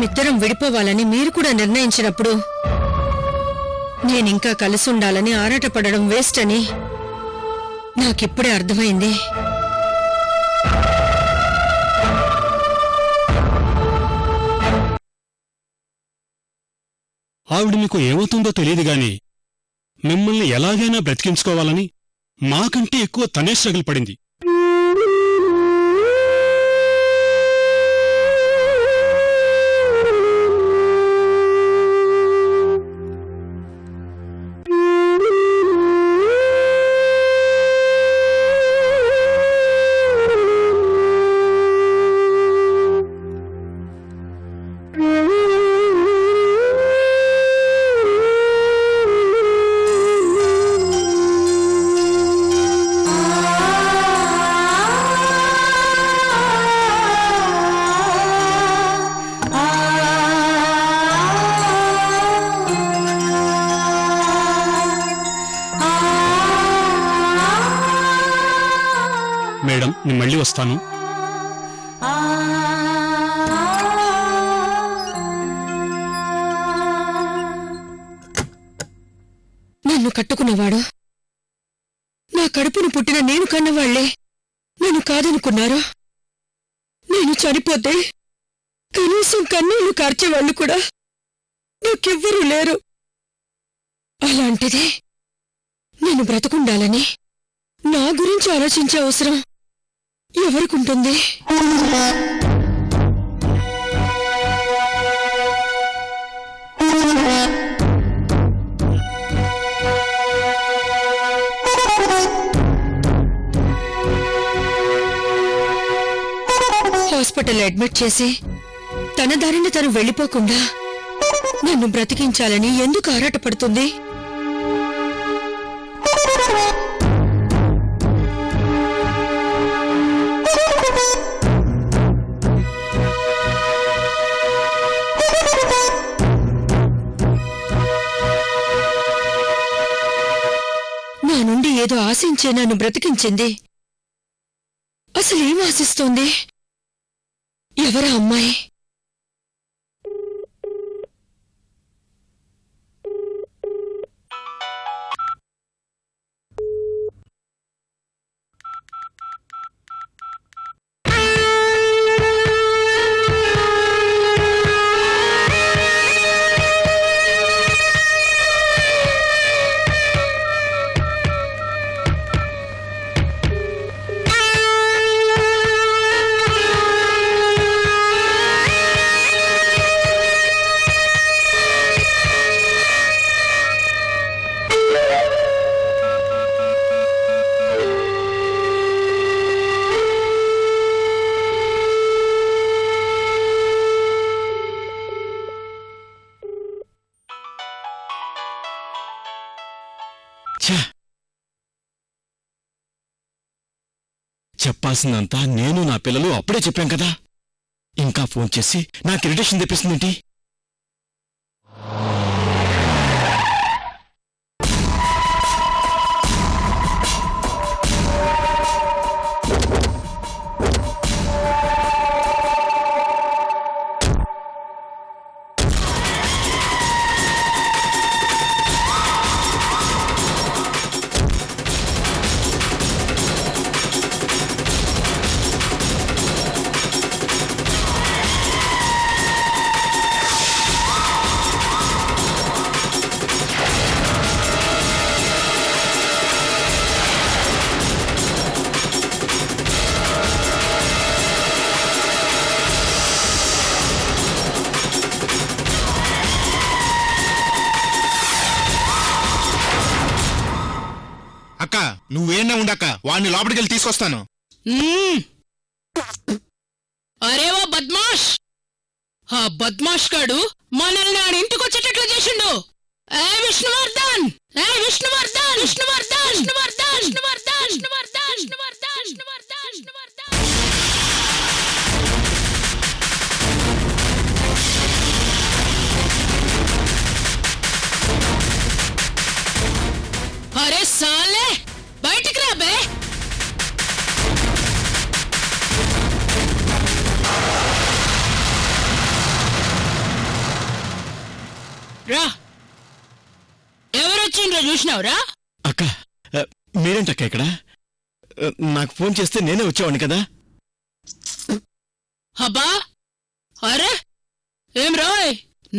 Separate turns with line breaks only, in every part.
మేమిద్దరం విడిపోవాలని మీరు కూడా నిర్ణయించినప్పుడు నేనింకా కలిసి ఉండాలని ఆరాటపడడం వేస్ట్ అని నాకిప్పుడే అర్థమైంది.
ఆవిడ మీకు ఏమవుతుందో తెలియదు గాని మిమ్మల్ని ఎలాగైనా బ్రతికించుకోవాలని మాకంటే ఎక్కువ తనే స్ట్రగుల్ పడింది. మేడం, నేను మళ్ళీ వస్తాను.
నన్ను కట్టుకున్నవాడు, నా కడుపును పుట్టిన నేను కన్నవాళ్లే నన్ను కాదనుకున్నారు. నేను చనిపోతే కనీసం కన్నీళ్లు కార్చేవాళ్లు కూడా నాకెవ్వరూ లేరు. అలాంటిది నేను బ్రతుకుండాలని నా గురించి ఆలోచించే అవసరం ఎవరికుంటుంది? హాస్పిటల్ అడ్మిట్ చేసి తన దారిని తను వెళ్లిపోకుండా నన్ను బ్రతికించాలని ఎందుకు ఆరాటపడుతుంది? నా నుండి ఏదో ఆశించే నన్ను బ్రతికించింది. అసలేం ఆశిస్తోంది? ఎవరా అమ్మాయి?
చెప్పాల్సిందంతా నేను నా పిల్లలు అప్పుడే చెప్పాం కదా. ఇంకా ఫోన్ చేసి నాకు ఇరిటేషన్ తెప్పిస్తుందేంటి?
నువ్వేనా ఉండక్క, వాడిని లోపలికెళ్ళి తీసుకొస్తాను.
అరే ఓ బద్మాష్! ఆ బద్మాష్ గాడు మనల్ని ఆడి ఇంటికొచ్చేటట్లు చేసిండు. ఏ విష్ణువర్ధన్! ఏ విష్ణువర్ధన్! విష్ణువర్ధన్! విష్ణువర్ధన్! విష్ణువర్ధన్! విష్ణువర్ధన్! విష్ణువర్ధన్! విష్ణువర్ధన్! విష్ణువర్ధన్! అరే సాలే, బయటికి రా బే! చూసినావురా?
అక్క మీరేంటక్క ఇక్కడ? నాకు ఫోన్ చేస్తే నేనే వచ్చేవాడిని కదా.
అబ్బా, అరే ఏం రోయ్,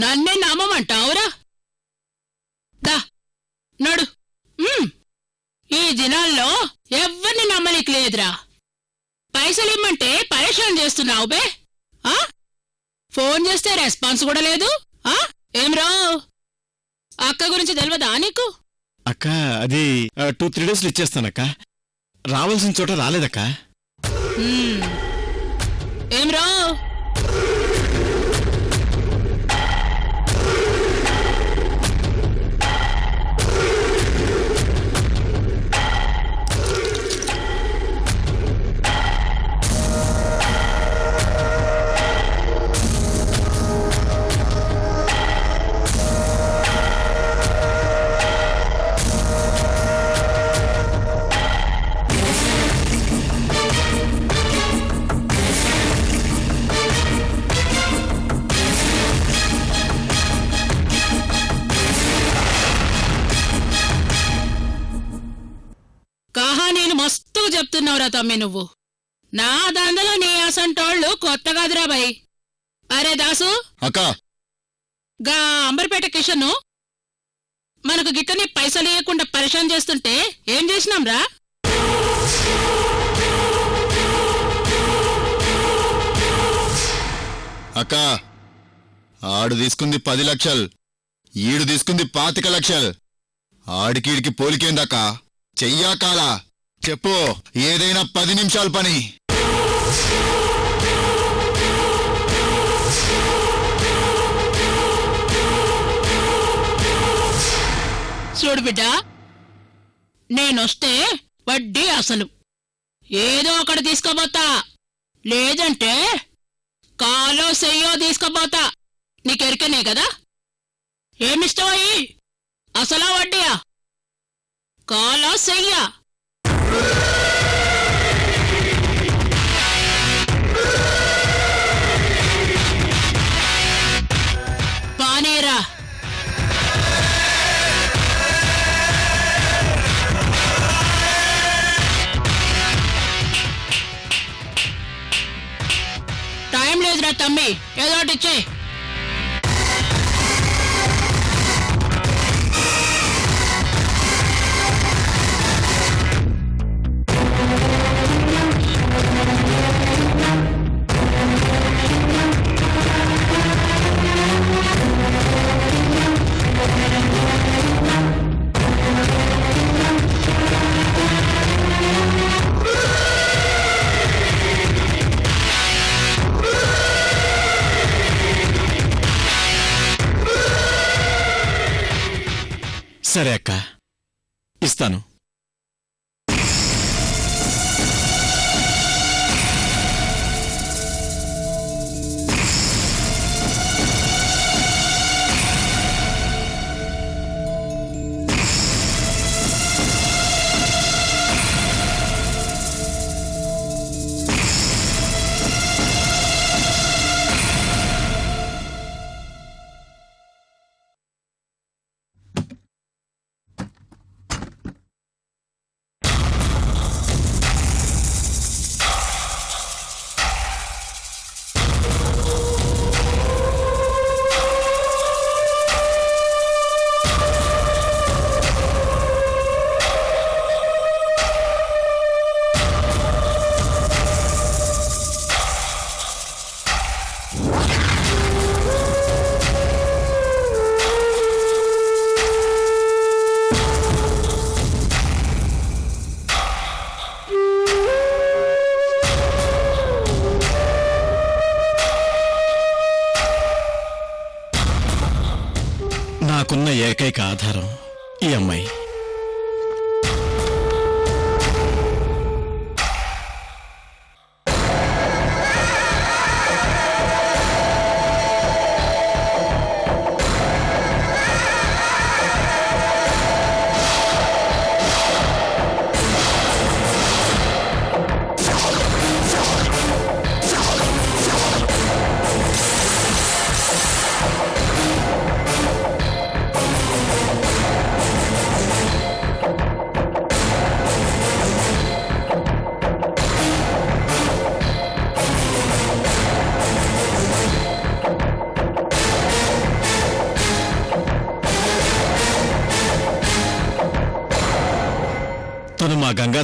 నన్నే నమ్మమంటావురా? దా నడు. ఈ దినాల్లో ఎవ్వరిని నమ్మలికి లేదురా. పైసలిమ్మంటే పరేషాన్ చేస్తున్నావు బే. ఫోన్ చేస్తే రెస్పాన్స్ కూడా లేదు. ఏం రో, అక్క గురించి తెలియదా నీకు?
అక్క అది 2-3 డేస్లో ఇచ్చేస్తానక్క. రావాల్సిన చోట రాలేదక్క.
ఏం రో, కహానీలు మస్తుగా చెప్తున్నావురా తమ్మి నువ్వు. నా దందలో నీ అసంటోళ్ళు కొత్త కాదురా బై. అరే దాసు,
అక్క
గా అంబర్పేట కిషన్ను మనకు గిట్టని పైసలు ఇవ్వకుండా పరిశాన్ చేస్తుంటే ఏం చేసినాంరా?
అక్క ఆడు తీసుకుంది 10 లక్షలు, ఈడు తీసుకుంది 25 లక్షలు. ఆడికీడికి పోలికేందక్క? చెయ్యా కాలా చెప్పు, ఏదైనా 10 నిమిషాల పని.
చూడు బిడ్డా, నేనొస్తే వడ్డీ అసలు ఏదో ఒకటి తీసుకోబోతా, లేదంటే కాలో చెయ్యో తీసుకోబోతా. నీకెరికనే కదా? ఏమిష్టమయ్యి, అసలా వడ్డీయా? కాలో చెయ్యా? పానీరా. టైం లేదురా తమ్మి, ఏదో ఒకటి ఇచ్చే.
సరే అక్క, ఇస్తాను. నాకున్న ఏకైక ఆధారం ఈ అమ్మాయి.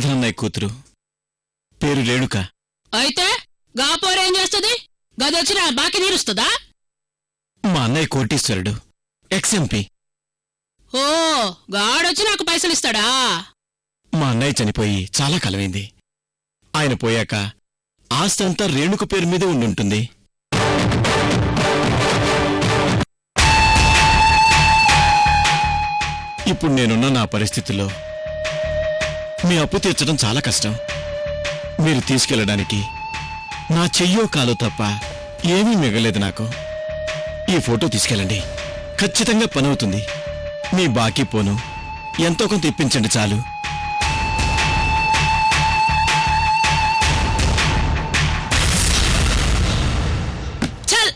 గంగాధరన్నయ్య కూతురు, పేరు రేణుక.
అయితే గాపోరేం చేస్తుంది? గదొచ్చినా బాకీ తీరుస్తుందా?
మా అన్నయ్య కోటీశ్వరుడు, ఎక్స్ఎంపీ.
ఓ, గాడొచ్చి నాకు పైసలు ఇస్తాడా?
మా అన్నయ్య చనిపోయి చాలా కాలమైంది. ఆయన పోయాక ఆస్తి అంతా రేణుక పేరు మీదే ఉండుంటుంది. ఇప్పుడు నేనున్న నా పరిస్థితుల్లో మీ అప్పు తీర్చడం చాలా కష్టం. మీరు తీసుకెళ్లడానికి నా చెయ్యో కాలో తప్ప ఏమీ మిగలేదు నాకు. ఈ ఫోటో తీసుకెళ్ళండి, ఖచ్చితంగా పనవుతుంది. మీ బాకీ పోను ఎంతో కొంత ఇప్పించండి చాలు.
చల్,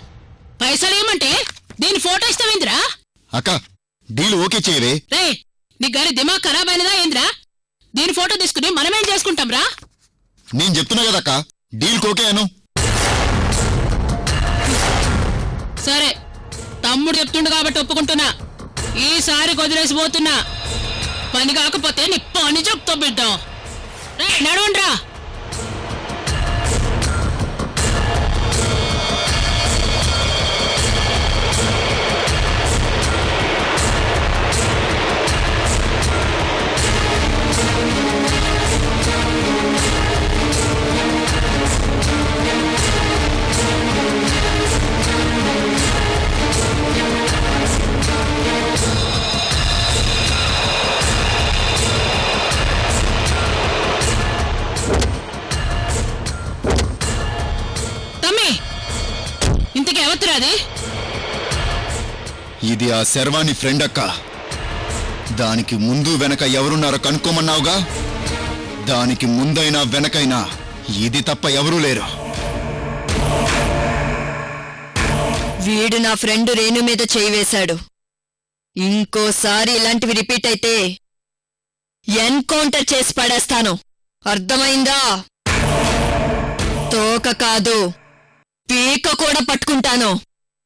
పైసలు ఏమంటే దీని ఫోటో ఇస్తావేంద్రా?
అక్క డీల్ ఓకే చేయవే.
రే, నీ గారి దిమాగ్ ఖరాబ్ అయినదా ఏంద్రా? దీని ఫోటో తీసుకుని మనమేం చేసుకుంటాం రా?
నేను చెప్తున్నా కదక్క, డీల్ ఓకే అను.
సరే, తమ్ముడు చెప్తుండు కాబట్టి ఒప్పుకుంటున్నా. ఈసారి వదిలేసిపోతున్నా. పని కాకపోతే నీ పని చెప్తా బిడ్డ. రే, నడవండ్రా. ఇంతకీ ఎవతురాది?
ఇది ఆ శర్వాణి ఫ్రెండ్ అక్క. దానికి ముందు వెనక ఎవరున్నారో కనుక్కోమన్నావుగా. దానికి ముందైనా వెనకైనా ఇది తప్ప ఎవరూ లేరు.
వీడు నా ఫ్రెండ్ రేణు మీద చేయి వేశాడు. ఇంకోసారి ఇలాంటివి రిపీట్ అయితే ఎన్కౌంటర్ చేసి పడేస్తాను. అర్థమైందా? తోక కాదు, పీక కూడా పట్టుకుంటాను.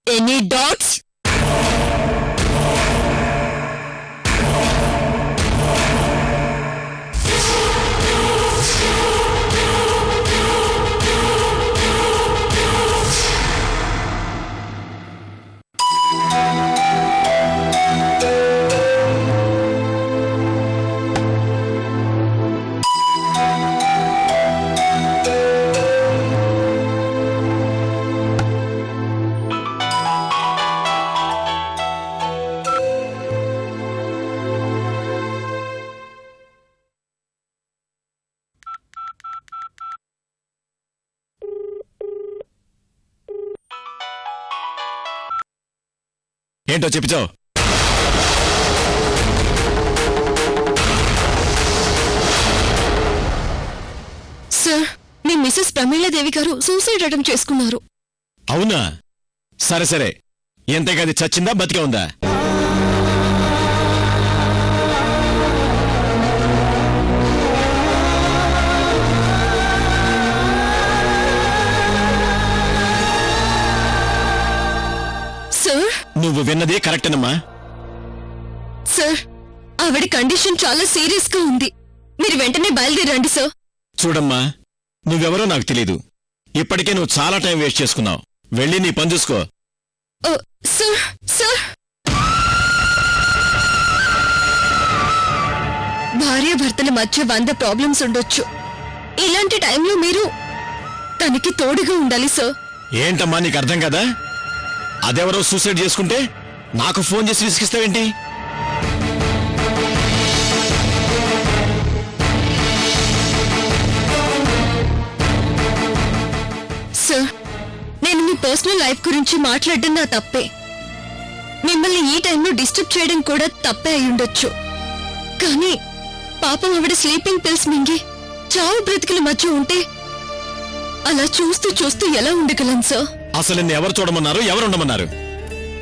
Any doubts?
ఏంటో చెప్పిచావు?
సార్, మీ మిసెస్ ప్రమీలాదేవి గారు సూసైడ్ అటెంప్ట్ చేసుకున్నారు.
అవునా? సరే సరే, ఎంతగా అది చచ్చిందా బతికే ఉందా?
సార్,
నువ్వు విన్నది కరెక్టేనమ్మా.
సార్, ఆవిడ కండిషన్ చాలా సీరియస్ గా ఉంది. మీరు వెంటనే బయలుదేరండి సార్.
చూడమ్మా, నువ్వెవరో నాకు తెలీదు. ఇప్పటికే నువ్వు చాలా టైం వేస్ట్ చేసుకున్నావు. వెళ్ళి నీ పని చూసుకో.
సార్, సార్, భార్యాభర్తల మధ్య 100 ప్రాబ్లమ్స్ ఉండొచ్చు. ఇలాంటి టైంలో మీరు తనకి తోడుగా ఉండాలి సార్.
ఏంటమ్మా నీకు అర్థం కదా? అదెవరో సూసైడ్ చేసుకుంటే నాకు ఫోన్ చేసి విసిగిస్తావేంటి?
సార్, నేను మీ పర్సనల్ లైఫ్ గురించి మాట్లాడడం నా తప్పే. మిమ్మల్ని ఈ టైంలో డిస్టర్బ్ చేయడం కూడా తప్పే అయి ఉండొచ్చు. కానీ పాపం ఆవిడ స్లీపింగ్ పిల్స్ మింగి చావు బ్రతికిల మధ్య ఉంటే అలా చూస్తూ చూస్తూ ఎలా ఉండగలను సార్?
అసలు నిన్ను ఎవరు చూడమన్నారు? ఎవరు ఉండమన్నారు?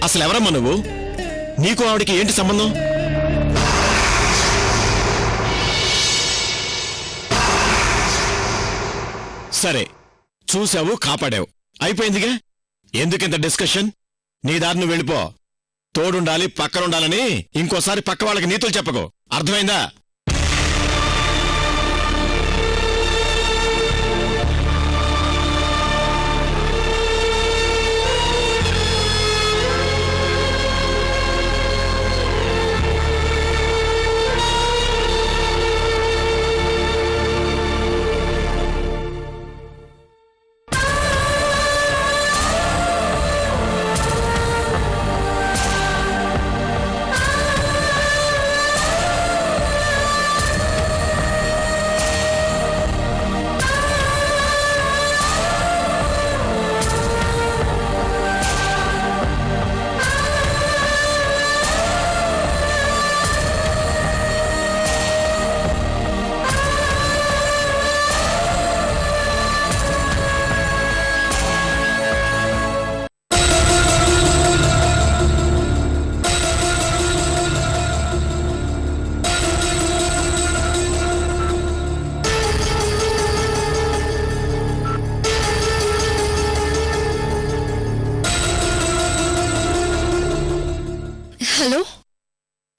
అసలు ఎవరమ్మా నువ్వు? నీకు ఆవిడికి ఏంటి సంబంధం? సరే, చూసావు, కాపాడావు, అయిపోయిందిగా. ఎందుకింత డిస్కషన్? నీ దారి నువ్వు వెళ్ళిపో. తోడుండాలి, పక్కనుండాలని ఇంకోసారి పక్క వాళ్ళకి నీతులు చెప్పకు. అర్థమైందా?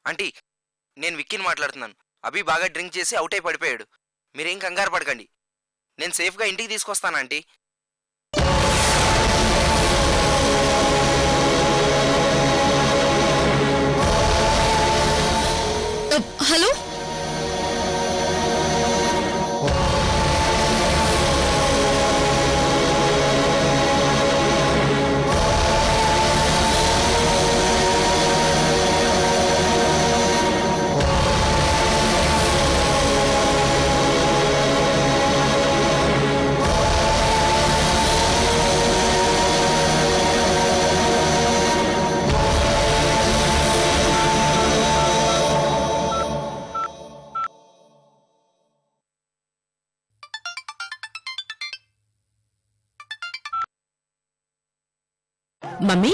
ఆంటీ నేను విక్కీని మాట్లాడుతున్నాను. అభి బాగా డ్రింక్ చేసి అవుట్ అయి పడిపోయాడు. మీరేం కంగారు పడకండి, నేను సేఫ్గా ఇంటికి తీసుకొస్తాను ఆంటీ.
హలో,
మమ్మీ,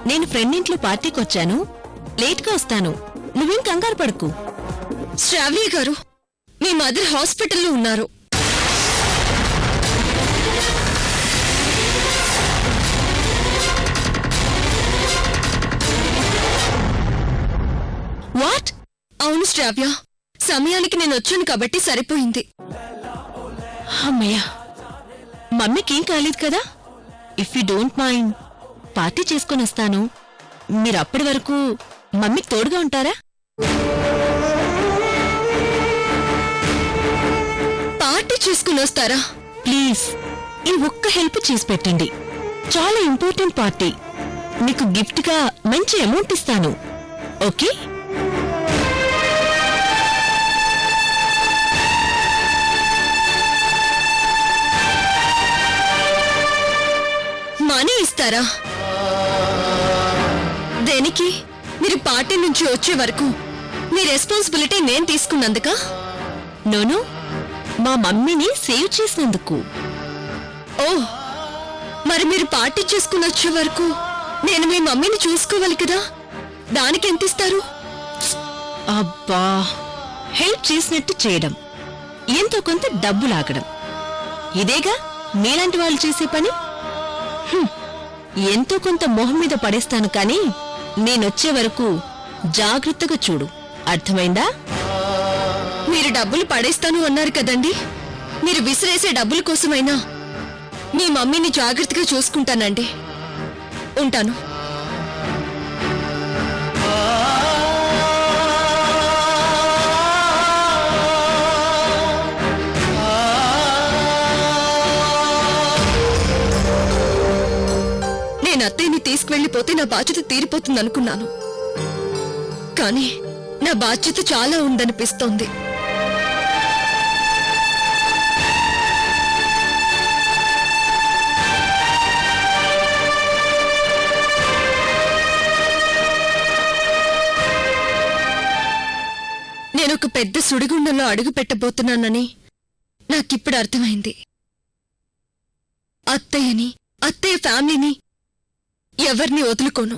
నేను ఫ్రెండ్ ఇంట్లో పార్టీకి వచ్చాను, లేట్గా వస్తాను. నువ్వేం కంగారు పడకు.
శ్రావ్య గారు, మీ మదర్ హాస్పిటల్లో ఉన్నారు.
వాట్?
అవును శ్రావ్య, సమయానికి నేను వచ్చాను కాబట్టి సరిపోయింది.
అమ్మయ్యా, మమ్మీకేం కాలేదు కదా? If you don't mind party చేసుకొని వస్తాను. మీరు అప్పటి వరకు మమ్మీకి తోడుగా ఉంటారా?
పార్టీ చేసుకుని వస్తారా?
ప్లీజ్, ఈ ఒక్క హెల్ప్ చేసి పెట్టండి. చాలా ఇంపార్టెంట్ పార్టీ. మీకు గిఫ్ట్గా మంచి అమౌంట్ ఇస్తాను. ఓకే?
మనీ ఇస్తారా? దేనికి? మీరు పార్టీ నుంచి వచ్చే వరకు మీ రెస్పాన్సిబిలిటీ నేను తీసుకున్నందుకా?
నోను, మా మమ్మీని సేవ్ చేసినందుకు.
ఓ, మరి మీరు పార్టీ చేసుకుని వచ్చే వరకు నేను మీ మమ్మీని చూసుకోవాలి కదా, దానికి ఎంత ఇస్తారు?
అబ్బా, హెల్ప్ చేసినట్టు చేయడం, ఎంతో కొంత డబ్బు లాగడం, ఇదేగా మీలాంటి వాళ్ళు చేసే పని. ఎంతో కొంత మొహం మీద పడేస్తాను, కానీ నేనొచ్చే వరకు జాగ్రత్తగా చూడు. అర్థమైందా?
మీరు డబ్బులు పడేస్తాను అన్నారు కదండి, మీరు విసిరేసే డబ్బుల కోసమైనా మీ మమ్మీని జాగ్రత్తగా చూసుకుంటానండి. ఉంటాను. నేను అత్తయ్యని తీసుకువెళ్లిపోతే నా బాధ్యత తీరిపోతుందనుకున్నాను, కానీ నా బాధ్యత చాలా ఉందనిపిస్తోంది. నేనొక పెద్ద సుడిగుండంలో అడుగు పెట్టబోతున్నానని నాకిప్పుడు అర్థమైంది. అత్తయ్యని, అత్తయ్య ఫ్యామిలీని ఎవరిని వదులుకోను.